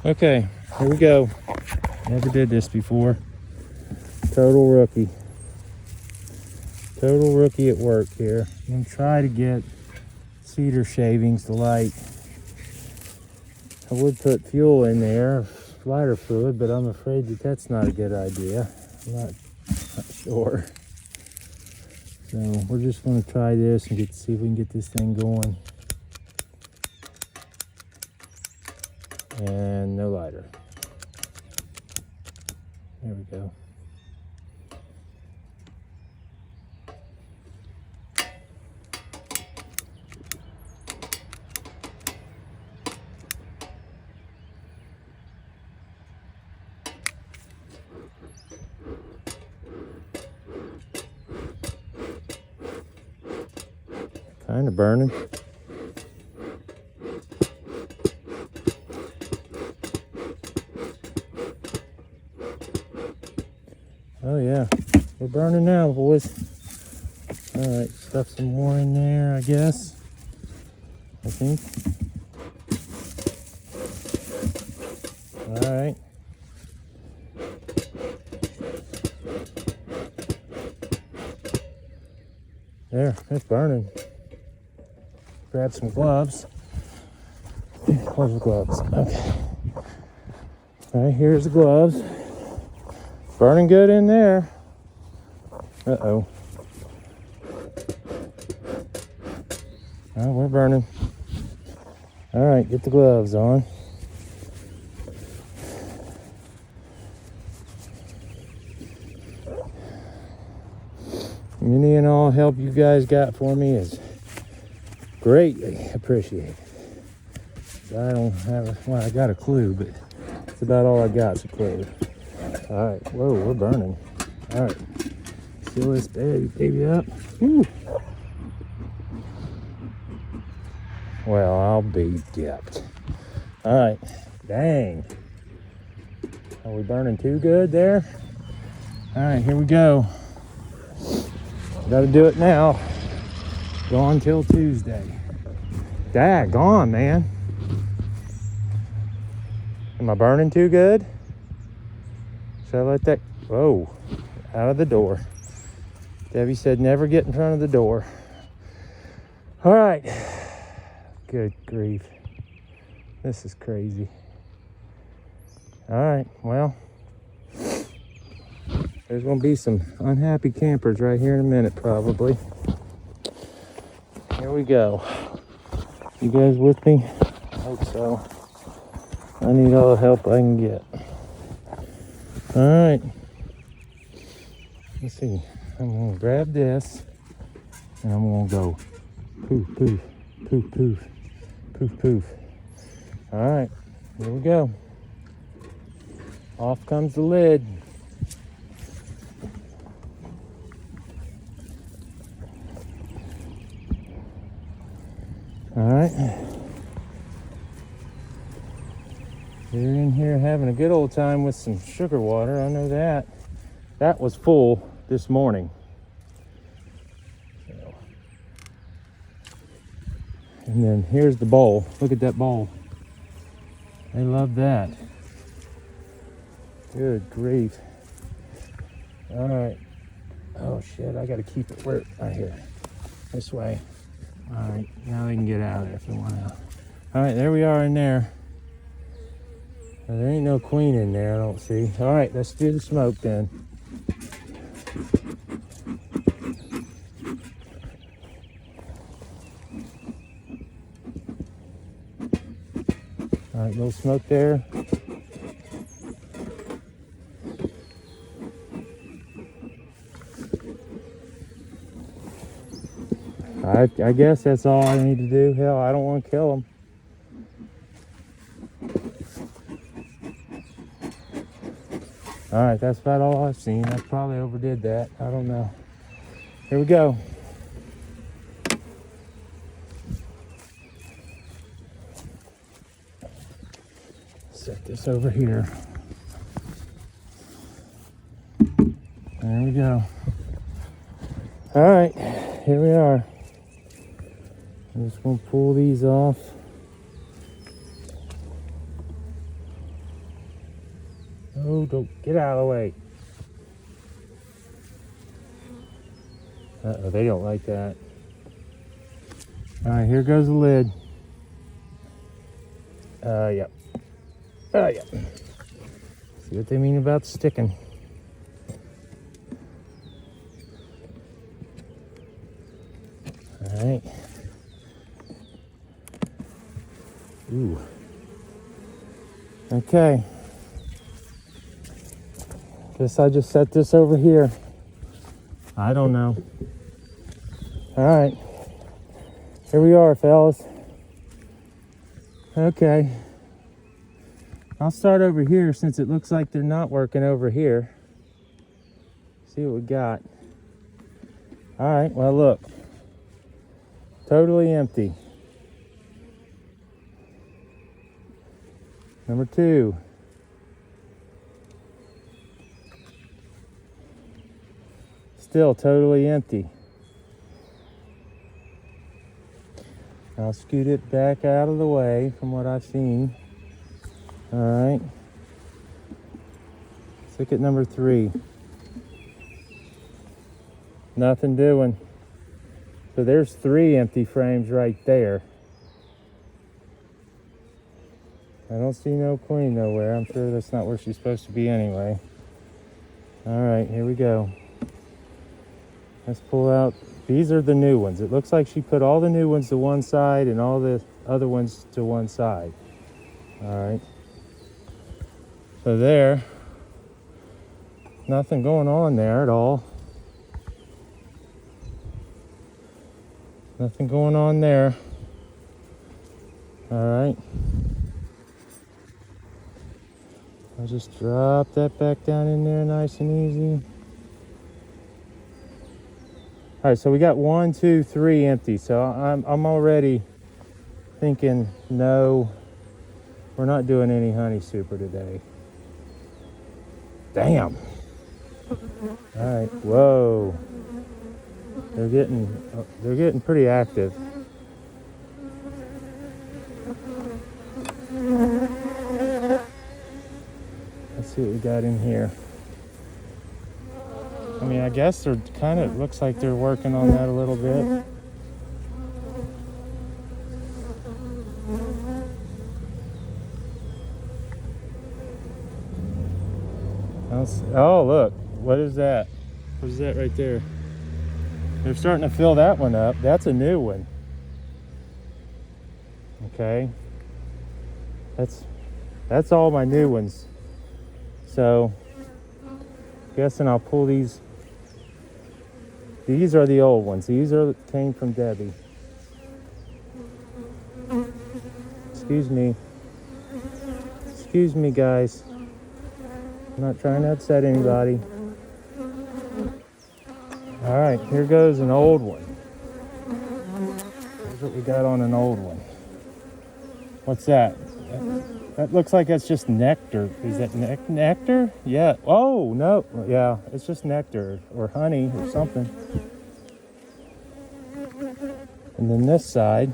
Okay, here we go. Never did this before. Total rookie. Total rookie at work here. I'm gonna try to get cedar shavings to light. I would put fuel in there, lighter fluid, but I'm afraid that that's not a good idea. I'm not sure. So we're just gonna try this and see if we can get this thing going. And no lighter. There we go. Kind of burning. Oh yeah, we're burning now, boys. All right, stuff some more in there, I guess. I think. All right. There, it's burning. Grab some gloves. Where's the gloves? Okay. All right, here's the gloves. Burning good in there. Uh-oh. Oh, we're burning. All right, get the gloves on. Any and all help you guys got for me is greatly appreciated. I don't have well, I got a clue, but it's about all I got is a clue. All right, whoa, we're burning. All right, seal this baby up. Woo. Well, I'll be dipped. All right, dang. Are we burning too good there? All right, here we go. Gotta do it now. Gone till Tuesday. Daggone, man. Am I burning too good? Should I let that, whoa, out of the door. Debbie said never get in front of the door. All right, good grief. This is crazy. All right, well, there's gonna be some unhappy campers right here in a minute, probably. Here we go. You guys with me? I hope so. I need all the help I can get. All right. Let's see. I'm gonna grab this and I'm gonna go poof, poof, poof, poof, poof, poof. All right, here we go. Off comes the lid. All right. We're in here having a good old time with some sugar water. I know that. That was full this morning. So. And then here's the bowl. Look at that bowl. They love that. Good grief. All right. Oh shit, I gotta keep it right here. This way. All right, now they can get out of there if they want out. All right, there we are in there. Well, there ain't no queen in there, I don't see. All right, let's do the smoke then. All right, little smoke there. I guess that's all I need to do. Hell, I don't want to kill them. All right, that's about all I've seen. I probably overdid that. I don't know. Here we go. Set this over here. There we go. All right, here we are. I'm just gonna pull these off. Oh, don't get out of the way. Uh-oh, they don't like that. All right, here goes the lid. Yep. Yep. See what they mean about sticking. All right. Ooh. Okay. Guess I just set this over here. I don't know. All right. Here we are, fellas. Okay. I'll start over here since it looks like they're not working over here. See what we got. All right, well, look. Totally empty. Number 2. Still totally empty. I'll scoot it back out of the way from what I've seen. All right. Let's look at number 3. Nothing doing. So there's 3 empty frames right there. I don't see no queen nowhere. I'm sure that's not where she's supposed to be anyway. All right, here we go. Let's pull out. These are the new ones. It looks like she put all the new ones to one side and all the other ones to one side. All right. So there. Nothing going on there at all. Nothing going on there. All right. I'll just drop that back down in there nice and easy. All right, so we got 1, 2, 3 empty. So I'm already thinking, no, we're not doing any honey super today. Damn. All right, whoa. They're getting pretty active. Let's see what we got in here. I mean, I guess they're kind of, looks like they're working on that a little bit. Oh, look. What is that? What is that right there? They're starting to fill that one up. That's a new one. Okay. That's all my new ones. So, guessing I'll pull these. These are the old ones. These came from Debbie. Excuse me. Excuse me, guys. I'm not trying to upset anybody. All right, here goes an old one. Here's what we got on an old one. What's that? That looks like that's just nectar. Is that nectar? Yeah. Oh, no. Yeah, it's just nectar or honey or something. And then this side,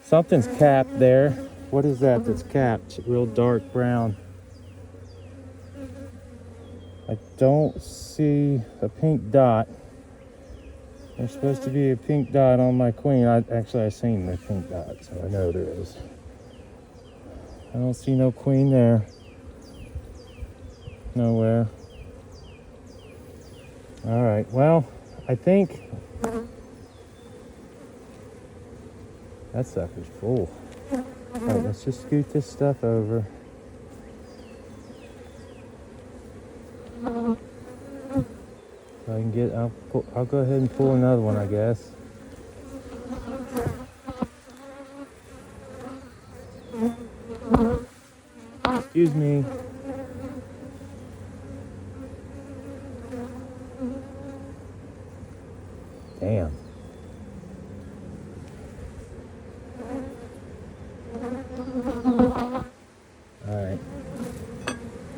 something's capped there. What is that that's capped? Real dark brown. I don't see a pink dot. There's supposed to be a pink dot on my queen. I seen the pink dot, so I know there is. I don't see no queen there. Nowhere. All right, well, I think that sucker's full. All right, let's just scoot this stuff over. So I can get, I'll go ahead and pull another one, I guess. Excuse me. Damn. All right.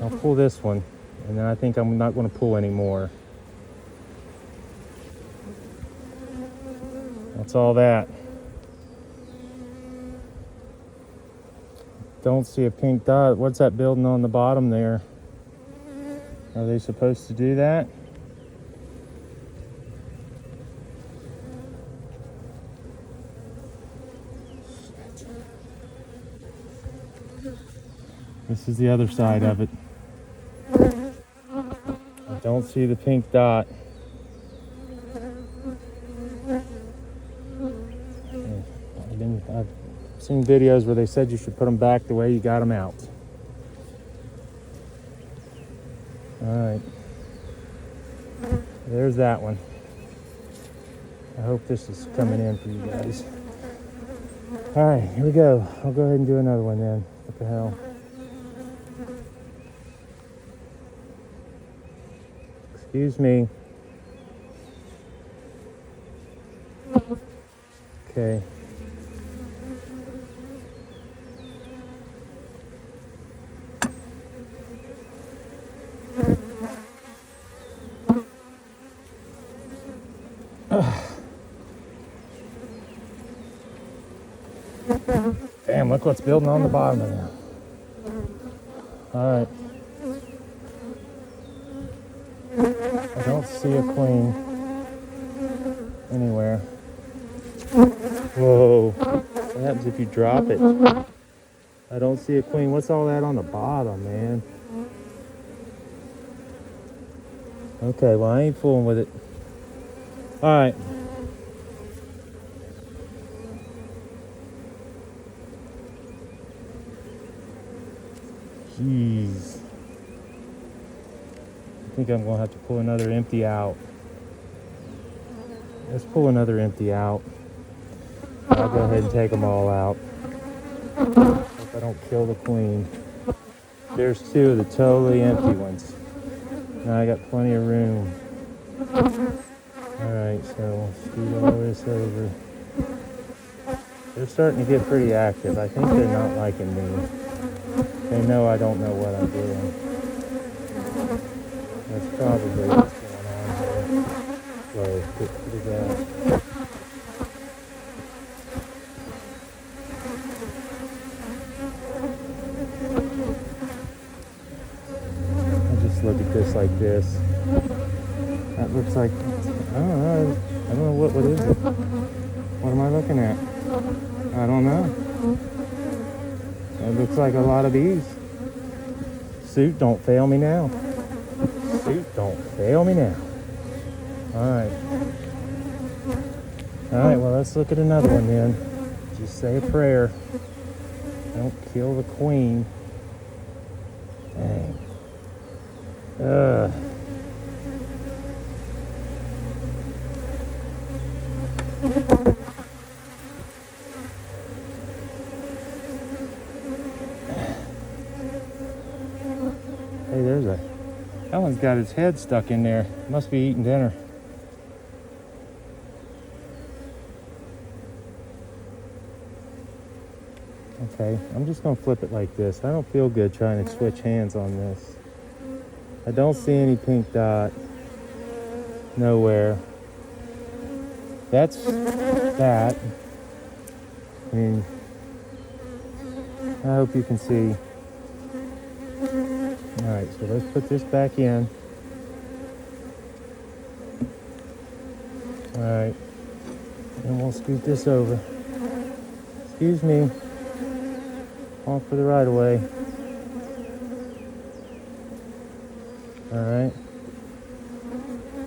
I'll pull this one, and then I think I'm not going to pull any more. That's all that. don't see a pink dot. What's that building on the bottom there? Are they supposed to do that? This is the other side of it. I don't see the pink dot. I've seen videos where they said you should put them back the way you got them out. All right. There's that one. I hope this is coming in for you guys. All right, here we go. I'll go ahead and do another one then. What the hell? Excuse me. Okay. Damn, look what's building on the bottom of there. All right. I don't see a queen anywhere. Whoa. What happens if you drop it? I don't see a queen. What's all that on the bottom, man? Okay, well, I ain't fooling with it. All right. Jeez. I think I'm going to have to pull another empty out. Let's pull another empty out. I'll go ahead and take them all out. Hope I don't kill the queen. There's two of the totally empty ones. Now I got plenty of room. Alright, so we'll scoot all this over. They're starting to get pretty active. I think they're not liking me. They know I don't know what I'm doing. That's probably what's going on here. Whoa, look at that. Look at this like this. That looks like, I don't know what is it? What am I looking at? I don't know. It looks like a lot of bees. Suit, don't fail me now. Suit, don't fail me now. Alright. Alright, well, let's look at another one then. Just say a prayer. Don't kill the queen. Dang. Hey, there's that one's got its head stuck in there. Must be eating dinner. Okay, I'm just gonna flip it like this. I don't feel good trying to switch hands on this. I don't see any pink dot. Nowhere. That's that. I mean, I hope you can see. Alright, so let's put this back in. Alright. And we'll scoot this over. Excuse me. Off for the right of way. Alright.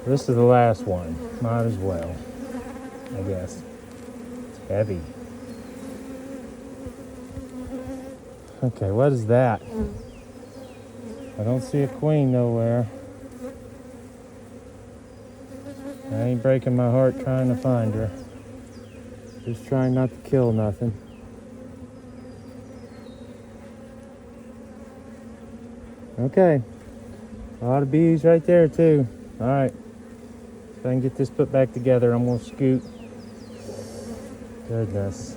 This is the last one. Might as well, I guess. It's heavy. Okay, what is that? I don't see a queen nowhere. I ain't breaking my heart trying to find her. Just trying not to kill nothing. Okay. A lot of bees right there too. Alright. If I can get this put back together, I'm going to scoot. Goodness.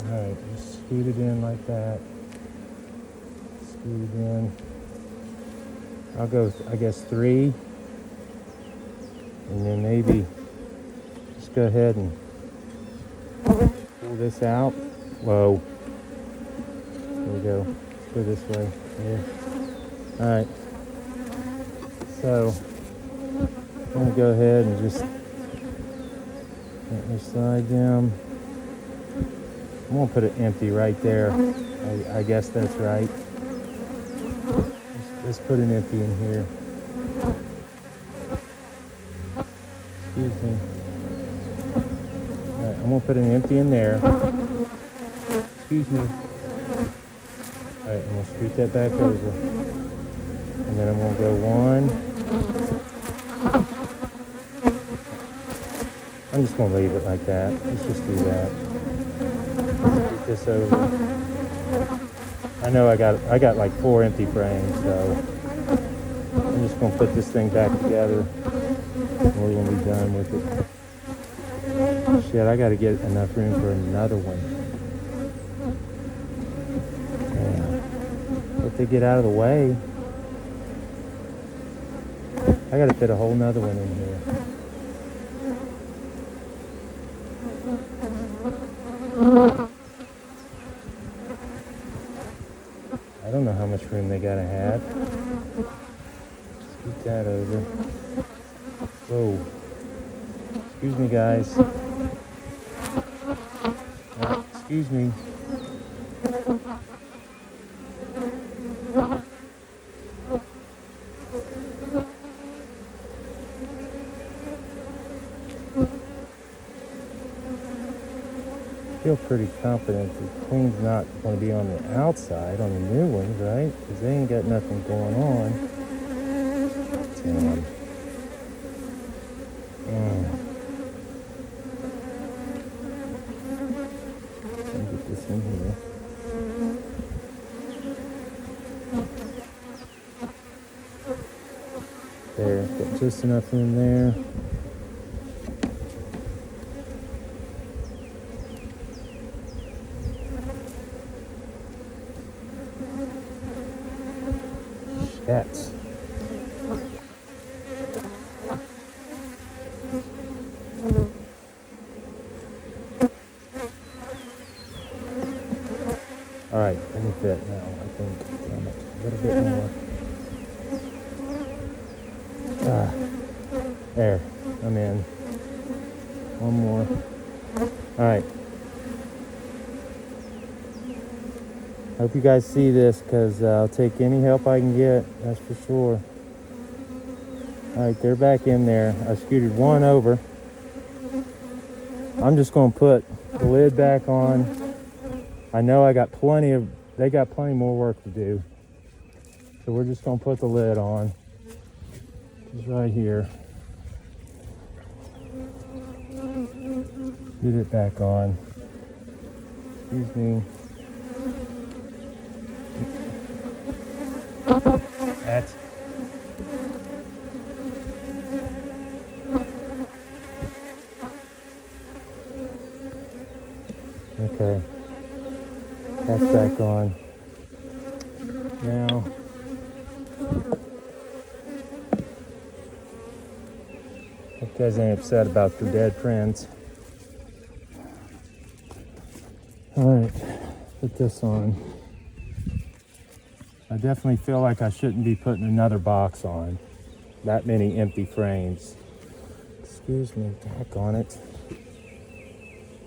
Alright, just scoot it in like that. Scoot it in. I'll go, I guess, 3. And then maybe just go ahead and pull this out. Whoa. There we go. Let's go this way. Here. Alright. So I'm gonna go ahead and just let me slide them. I'm gonna put it empty right there. I guess that's right. Let's put an empty in here. Excuse me. Alright, I'm gonna put an empty in there. Excuse me. Alright, I'm gonna scoot that back over. And then I'm gonna go one. I'm just gonna leave it like that. Let's just do that. Scoot this over. I know I got like 4 empty frames, so I'm just gonna put this thing back together. And we're gonna be done with it. Shit, I gotta get enough room for another one. Yeah. If they get out of the way, I gotta fit a whole nother one in here. I don't know how much room they gotta have. Scoot that over. Whoa. Excuse me, guys. Excuse me. I feel pretty confident the queen's not going to be on the outside on the new ones, right? Because they ain't got nothing going on. Damn. Let me get this in here. There, got just enough room there. Shit. All right, let me fit now. I think damn it, a little bit more. There, I'm in. One more. All right. Hope you guys see this, because I'll take any help I can get, that's for sure. All right, they're back in there. I scooted one over. I'm just going to put the lid back on. I know they got plenty more work to do. So we're just going to put the lid on. It's right here. Get it back on. Excuse me. That's okay. That's back on. Now hope you guys ain't upset about the dead friends. Alright, put this on. I definitely feel like I shouldn't be putting another box on. That many empty frames. Excuse me, back on it.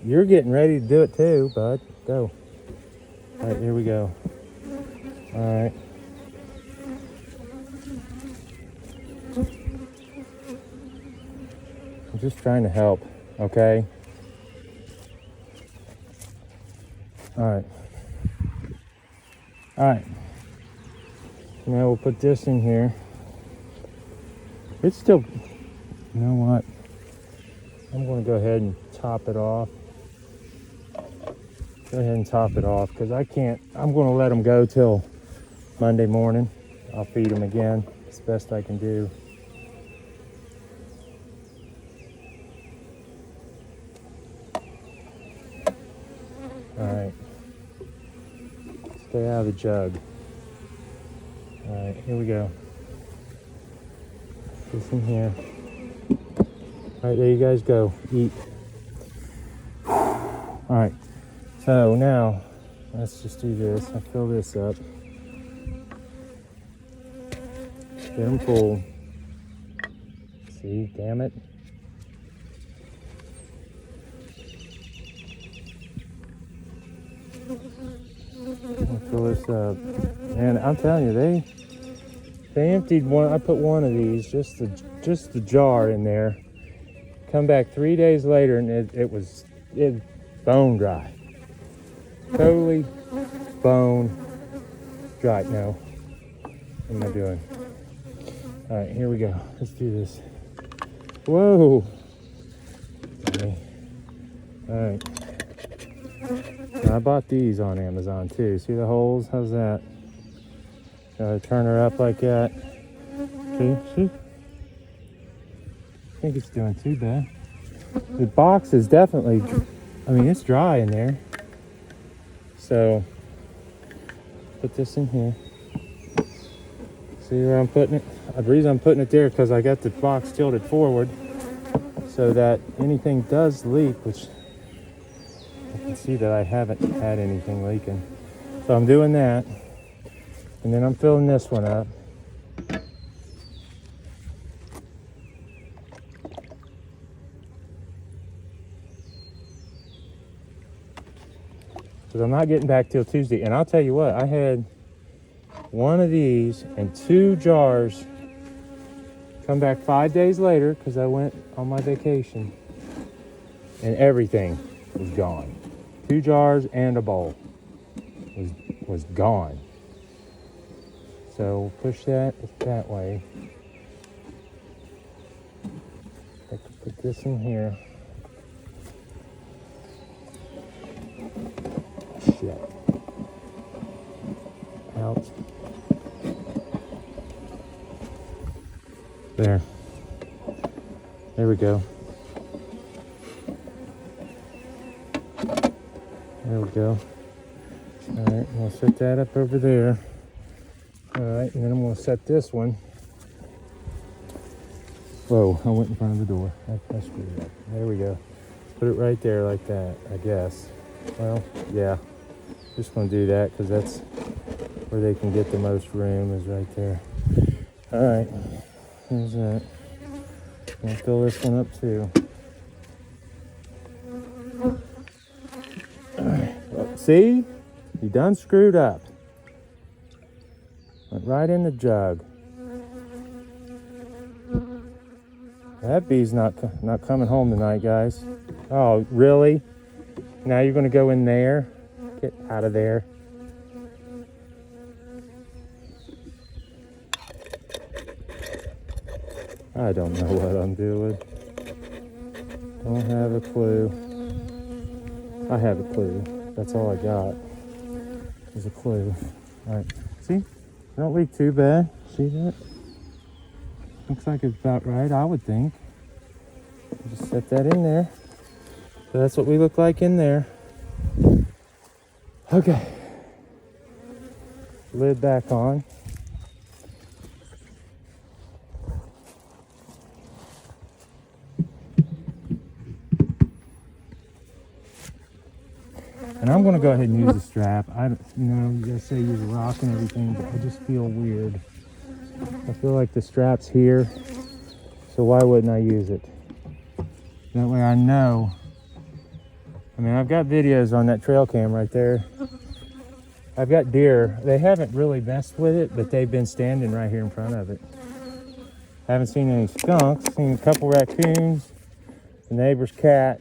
You're getting ready to do it too, bud. Go. Alright, here we go. Alright. I'm just trying to help, okay? Alright. Alright. Now we'll put this in here. It's still, you know what? I'm going to go ahead and top it off. Go ahead and top it off, because I can't, I'm going to let them go till Monday morning. I'll feed them again. It's the best I can do. Alright. Stay out of the jug. Alright, here we go. Put this in here. Alright, there you guys go. Eat. Alright, so now let's just do this. I'll fill this up. Get them full. See, damn it. I'll fill this up. And I'm telling you, they emptied one. I put one of these, just the jar in there. Come back 3 days later, and it was bone dry. Totally bone dry. No, what am I doing? All right, here we go. Let's do this. Whoa. Okay. All right. I bought these on Amazon too. See the holes? How's that? Gotta turn her up like that. See? I think it's doing too bad. The box is definitely, I mean, it's dry in there. So, put this in here. See where I'm putting it? The reason I'm putting it there because I got the box tilted forward so that anything does leak, which I can see that I haven't had anything leaking. So I'm doing that. And then I'm filling this one up. Because I'm not getting back till Tuesday. And I'll tell you what, I had one of these and 2 jars come back 5 days later because I went on my vacation. And everything was gone. 2 jars and a bowl was gone. So push that way. I can put this in here. Shit. Out. There. There we go. There we go. All right, we'll set that up over there. All right, and then I'm going to set this one. Whoa, I went in front of the door. I screwed up. There we go. Put it right there like that, I guess. Well, yeah. Just going to do that because that's where they can get the most room is right there. All right, here's that. I'm going to fill this one up too. All right, well, see? You done screwed up. Went right in the jug. That bee's not coming home tonight, guys. Oh, really? Now you're going to go in there? Get out of there. I don't know what I'm doing. Don't have a clue. I have a clue. That's all I got. Is a clue. All right. See? Don't leak too bad. See that? Looks like it's about right, I would think. Just set that in there. So that's what we look like in there. Okay. Lid back on. And I'm going to go ahead and use the strap. You guys say use a rock and everything, but I just feel weird. I feel like the strap's here, so why wouldn't I use it? That way I know. I mean, I've got videos on that trail cam right there. I've got deer. They haven't really messed with it, but they've been standing right here in front of it. Haven't seen any skunks, seen a couple raccoons, the neighbor's cat.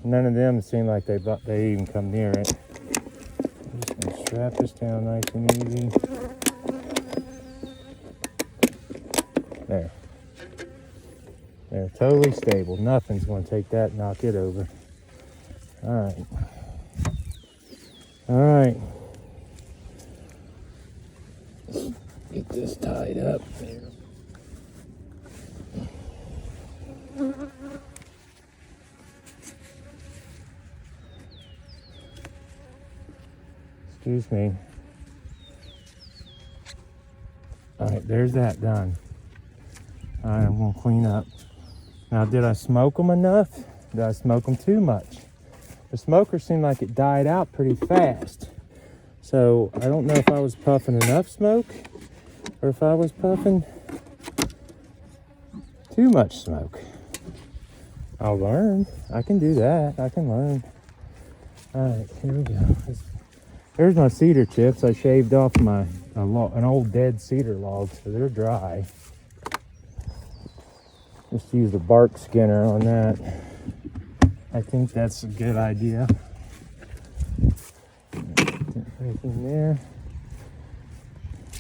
None of them seem like they even come near it. I'm just going to strap this down nice and easy. There. They're totally stable. Nothing's going to take that and knock it over. All right. All right. Get this tied up there. Excuse me. All right, there's that done. All right, I'm gonna clean up. Now, did I smoke them enough? Did I smoke them too much? The smoker seemed like it died out pretty fast. So I don't know if I was puffing enough smoke or if I was puffing too much smoke. I'll learn. I can do that. I can learn. All right, here we go. There's my cedar chips. I shaved off an old dead cedar log, so they're dry. Just use the bark skinner on that. I think that's a good idea. Right in there.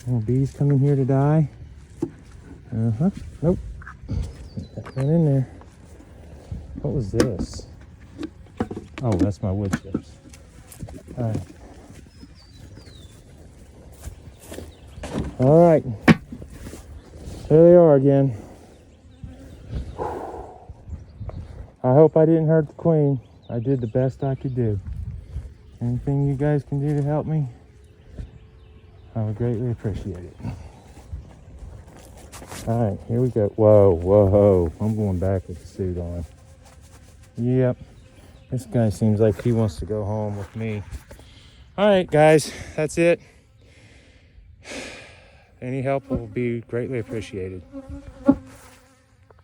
No bees coming here to die. Nope. Put that in there. What was this? Oh, that's my wood chips. All right. All right. There they are again. I hope I didn't hurt the queen. I did the best I could do. Anything you guys can do to help me, I would greatly appreciate it. All right, here we go. Whoa. I'm going back with the suit on. Yep. This guy seems like he wants to go home with me. All right, guys, that's it. Any help will be greatly appreciated.